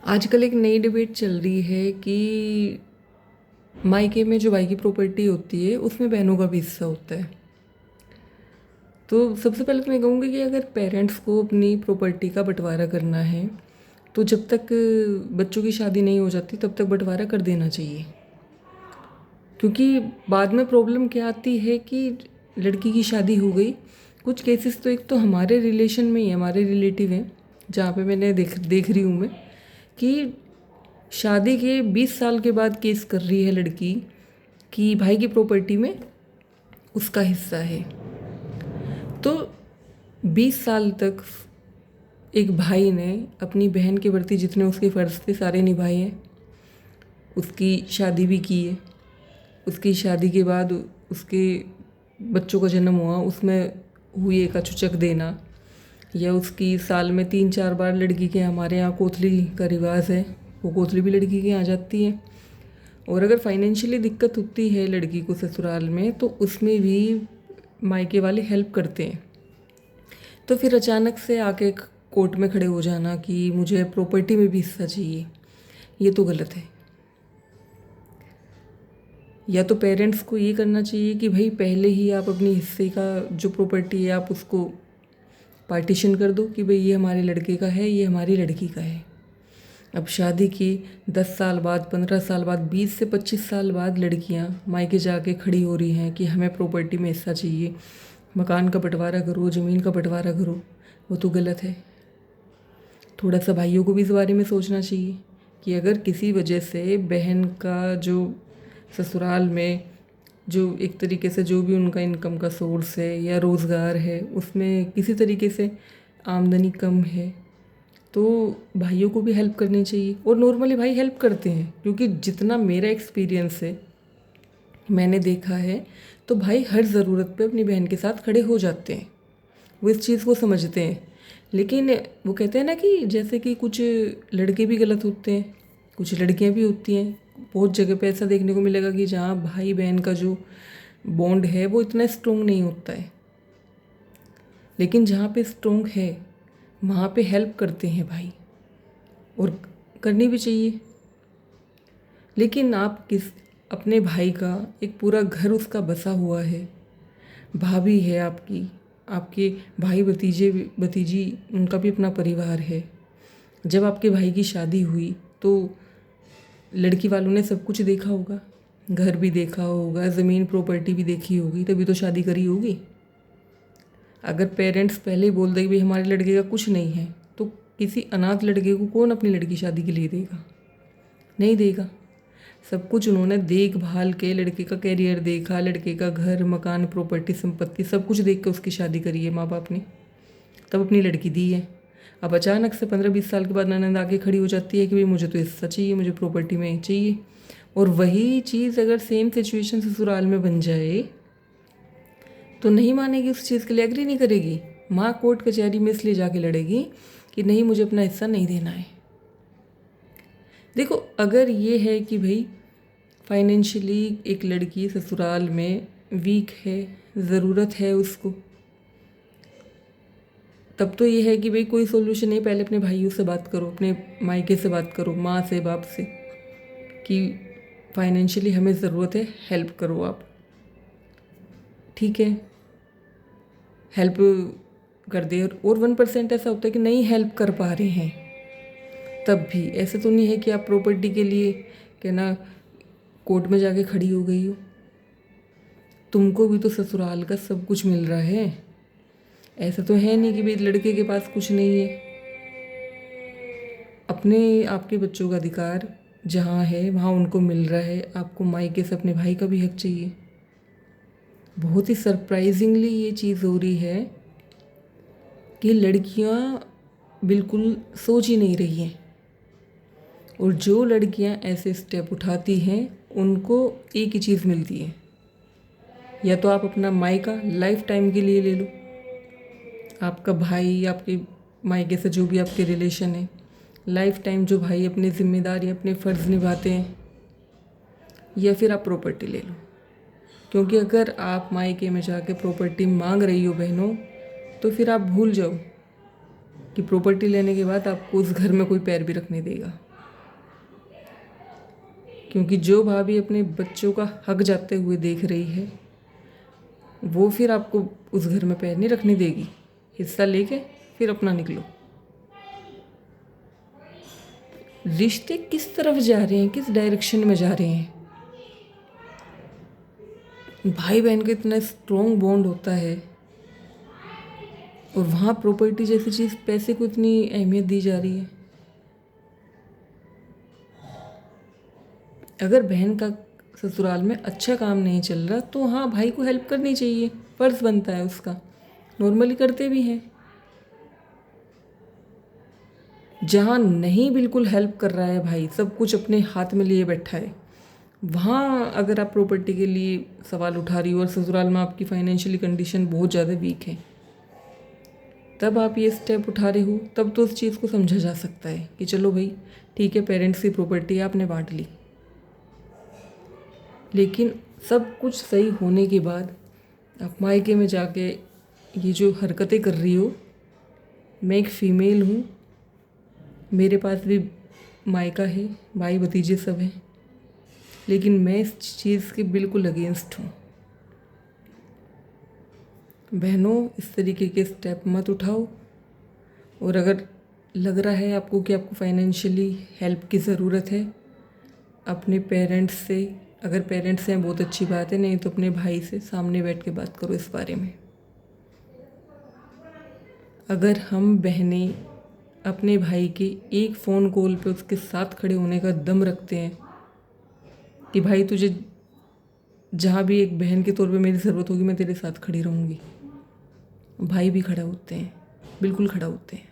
आजकल एक नई डिबेट चल रही है कि मायके में जो भाई की प्रॉपर्टी होती है उसमें बहनों का भी हिस्सा होता है। तो सबसे पहले तो मैं कहूँगी कि अगर पेरेंट्स को अपनी प्रॉपर्टी का बंटवारा करना है तो जब तक बच्चों की शादी नहीं हो जाती तब तक बंटवारा कर देना चाहिए। क्योंकि बाद में प्रॉब्लम क्या आती है कि लड़की की शादी हो गई, कुछ केसेस तो एक तो हमारे रिलेशन में ही हमारे रिलेटिव हैं जहाँ पे मैंने देख रही हूँ मैं कि शादी के 20 साल के बाद केस कर रही है लड़की कि भाई की प्रॉपर्टी में उसका हिस्सा है। तो 20 साल तक एक भाई ने अपनी बहन के प्रति जितने उसके फ़र्ज़ थे सारे निभाए हैं। उसकी शादी भी की है। उसकी शादी के बाद उसके बच्चों का जन्म हुआ, उसमें हुई एक अचूचक देना, या उसकी साल में 3-4 बार लड़की के हमारे यहाँ कोथली का रिवाज है, वो कोथली भी लड़की के यहाँ जाती है। और अगर फाइनेंशियली दिक्कत होती है लड़की को ससुराल में तो उसमें भी मायके वाले हेल्प करते हैं। तो फिर अचानक से आके कोर्ट में खड़े हो जाना कि मुझे प्रॉपर्टी में भी हिस्सा चाहिए, ये तो गलत है। या तो पेरेंट्स को ये करना चाहिए कि भाई पहले ही आप अपनी हिस्से का जो प्रॉपर्टी है आप उसको पार्टीशन कर दो कि भाई ये हमारे लड़के का है, ये हमारी लड़की का है। अब शादी के 10 साल बाद, 15 साल बाद, 20 से 25 साल बाद लड़कियां मायके जाके खड़ी हो रही हैं कि हमें प्रॉपर्टी में हिस्सा चाहिए, मकान का बंटवारा करो, ज़मीन का बंटवारा करो, वो तो गलत है। थोड़ा सा भाइयों को भी इस बारे में सोचना चाहिए कि अगर किसी वजह से बहन का जो ससुराल में जो एक तरीके से जो भी उनका इनकम का सोर्स है या रोज़गार है उसमें किसी तरीके से आमदनी कम है तो भाइयों को भी हेल्प करनी चाहिए। और नॉर्मली भाई हेल्प करते हैं, क्योंकि जितना मेरा एक्सपीरियंस है मैंने देखा है तो भाई हर ज़रूरत पे अपनी बहन के साथ खड़े हो जाते हैं, वो इस चीज़ को समझते हैं। लेकिन वो कहते हैं ना कि जैसे कि कुछ लड़के भी गलत होते हैं, कुछ लड़कियां भी होती हैं। बहुत जगह पे ऐसा देखने को मिलेगा कि जहाँ भाई बहन का जो बॉन्ड है वो इतना स्ट्रॉन्ग नहीं होता है, लेकिन जहाँ पे स्ट्रॉन्ग है वहाँ पे हेल्प करते हैं भाई, और करनी भी चाहिए। लेकिन आप किस अपने भाई का एक पूरा घर उसका बसा हुआ है, भाभी है आपकी, आपके भाई भतीजे भतीजी उनका भी अपना परिवार है। जब आपके भाई की शादी हुई तो लड़की वालों ने सब कुछ देखा होगा, घर भी देखा होगा, ज़मीन प्रॉपर्टी भी देखी होगी, तभी तो शादी करी होगी। अगर पेरेंट्स पहले ही बोल दें कि भाई हमारे लड़के का कुछ नहीं है तो किसी अनाथ लड़के को कौन अपनी लड़की शादी के लिए देगा? नहीं देगा। सब कुछ उन्होंने देखभाल के लड़के का कैरियर देखा, लड़के का घर मकान प्रॉपर्टी संपत्ति सब कुछ देख के उसकी शादी करी है माँ बाप ने, तब अपनी लड़की दी है। अब अचानक से 15-20 साल के बाद ननद आके खड़ी हो जाती है कि भाई मुझे तो हिस्सा चाहिए, मुझे प्रॉपर्टी में चाहिए। और वही चीज़ अगर सेम सिचुएशन ससुराल में बन जाए तो नहीं मानेगी, उस चीज़ के लिए एग्री नहीं करेगी। माँ कोर्ट कचहरी में इसलिए जाके लड़ेगी कि नहीं मुझे अपना हिस्सा नहीं देना है। देखो, अगर ये है कि भाई फाइनेंशियली एक लड़की ससुराल में वीक है, ज़रूरत है उसको, तब तो ये है कि भाई कोई सोल्यूशन नहीं, पहले अपने भाइयों से बात करो, अपने मायके से बात करो, माँ से बाप से, कि फाइनेंशियली हमें ज़रूरत है, हेल्प करो आप। ठीक है, हेल्प कर दे। और 1% ऐसा होता है कि नहीं हेल्प कर पा रहे हैं, तब भी ऐसे तो नहीं है कि आप प्रॉपर्टी के लिए कहना कोर्ट में जाके खड़ी हो गई हो। तुमको भी तो ससुराल का सब कुछ मिल रहा है, ऐसा तो है नहीं कि भाई लड़के के पास कुछ नहीं है। अपने आपके बच्चों का अधिकार जहाँ है वहाँ उनको मिल रहा है, आपको मायके से अपने भाई का भी हक चाहिए। बहुत ही सरप्राइजिंगली ये चीज़ हो रही है कि लड़कियाँ बिल्कुल सोच ही नहीं रही हैं, और जो लड़कियाँ ऐसे स्टेप उठाती हैं उनको एक ही चीज़ मिलती है, या तो आप अपना मायका लाइफ टाइम के लिए ले लो, आपका भाई आपके मायके से जो भी आपके रिलेशन है लाइफ टाइम जो भाई अपनी जिम्मेदारी अपने फ़र्ज़ निभाते हैं, या फिर आप प्रॉपर्टी ले लो। क्योंकि अगर आप मायके में जाके प्रॉपर्टी मांग रही हो बहनों, तो फिर आप भूल जाओ कि प्रॉपर्टी लेने के बाद आपको उस घर में कोई पैर भी रखने देगा। क्योंकि जो भाभी अपने बच्चों का हक जाते हुए देख रही है वो फिर आपको उस घर में पैर नहीं रखने देगी। हिस्सा लेके फिर अपना निकलो। रिश्ते किस तरफ जा रहे हैं, किस डायरेक्शन में जा रहे हैं। भाई बहन का इतना स्ट्रॉन्ग बॉन्ड होता है और वहाँ प्रॉपर्टी जैसी चीज़, पैसे को इतनी अहमियत दी जा रही है। अगर बहन का ससुराल में अच्छा काम नहीं चल रहा तो हाँ भाई को हेल्प करनी चाहिए, फ़र्ज़ बनता है उसका, नॉर्मली करते भी हैं। जहाँ नहीं बिल्कुल हेल्प कर रहा है भाई, सब कुछ अपने हाथ में लिए बैठा है, वहाँ अगर आप प्रॉपर्टी के लिए सवाल उठा रही हो और ससुराल में आपकी फाइनेंशियली कंडीशन बहुत ज़्यादा वीक है, तब आप ये स्टेप उठा रहे हो, तब तो उस चीज़ को समझा जा सकता है कि चलो भाई ठीक है, पेरेंट्स की प्रॉपर्टी आपने बांट ली। लेकिन सब कुछ सही होने के बाद आप मायके में जाके ये जो हरकतें कर रही हो, मैं एक फ़ीमेल हूँ, मेरे पास भी मायका है, भाई भतीजे सब हैं, लेकिन मैं इस चीज़ के बिल्कुल अगेंस्ट हूँ। बहनों, इस तरीके के स्टेप मत उठाओ। और अगर लग रहा है आपको कि आपको फाइनेंशियली हेल्प की ज़रूरत है, अपने पेरेंट्स से, अगर पेरेंट्स हैं बहुत अच्छी बात है, नहीं तो अपने भाई से सामने बैठ के बात करो इस बारे में। अगर हम बहनें अपने भाई के एक फ़ोन कॉल पे उसके साथ खड़े होने का दम रखते हैं कि भाई तुझे जहाँ भी एक बहन के तौर पे मेरी ज़रूरत होगी मैं तेरे साथ खड़ी रहूँगी, भाई भी खड़ा होते हैं, बिल्कुल खड़ा होते हैं।